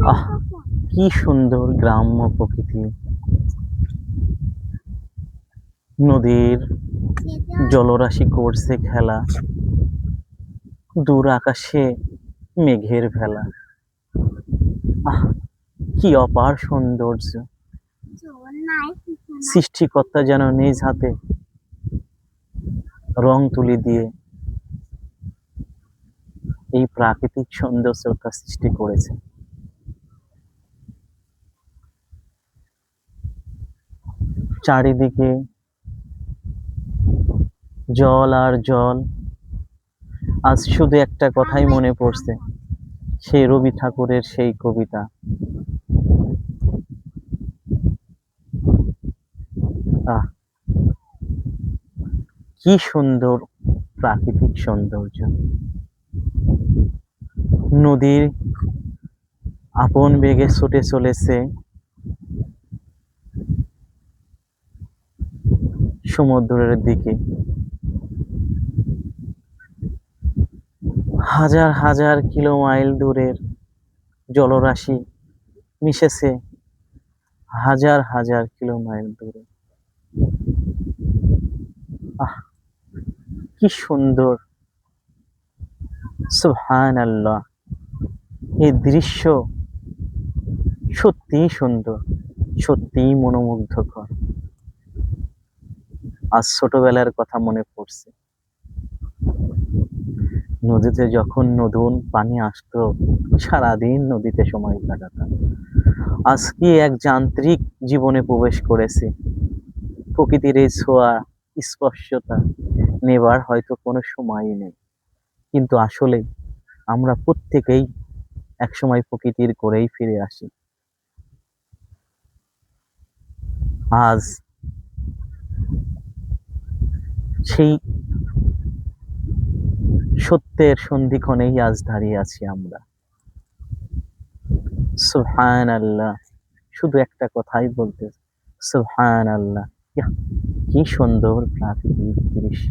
আহ, কি সুন্দর গ্রাম্য প্রকৃতি। নদীর জলরাশি করছে খেলা, দূর আকাশে মেঘের ভেলা। আহ, কি অপার সৌন্দর্য! সৃষ্টিকর্তা যেন নিজ হাতে রং তুলি দিয়ে এই প্রাকৃতিক সৌন্দর্যতা সৃষ্টি করেছে। চারিদিকে জল আর জল। আজ শুধু একটা কথাই মনে পড়ছে, সেই রবি ঠাকুরের সেই কবিতা। আহ, কি সুন্দর প্রাকৃতিক সৌন্দর্য! নদীর আপন বেগে ছুটে চলেছে সমুদ্রের দিকে। হাজার হাজার কিলোমাইল দূরের জলরাশি মিশেছে হাজার হাজার কিলোমাইল দূরে। আহ, কি সুন্দর! সুবহানাল্লাহ! এই দৃশ্য সত্যিই সুন্দর, সত্যিই মনোমুগ্ধকর। আজ ছোটবেলার কথা মনে পড়ছে। নদীতে যখন নতুন পানি আসতো, সারাদিন নদীতে সময় কাটাতাম। আজকে এক যান্ত্রিক জীবনে প্রবেশ করেছি। প্রকৃতির এই ছোঁয়া, স্পর্শতা নেবার হয়তো কোনো সময়ই নেই। কিন্তু আসলে আমরা প্রত্যেকেই একসময় প্রকৃতির করেই ফিরে আসি। আজ সেই সত্যের সন্ধিক্ষণেই আজ দাঁড়িয়ে আছি আমরা। সুবহানাল্লাহ! শুধু একটা কথাই বলতে, সুবহানাল্লাহ! ইয়াহ! কি সুন্দর প্রাকৃতিক দৃশ্য!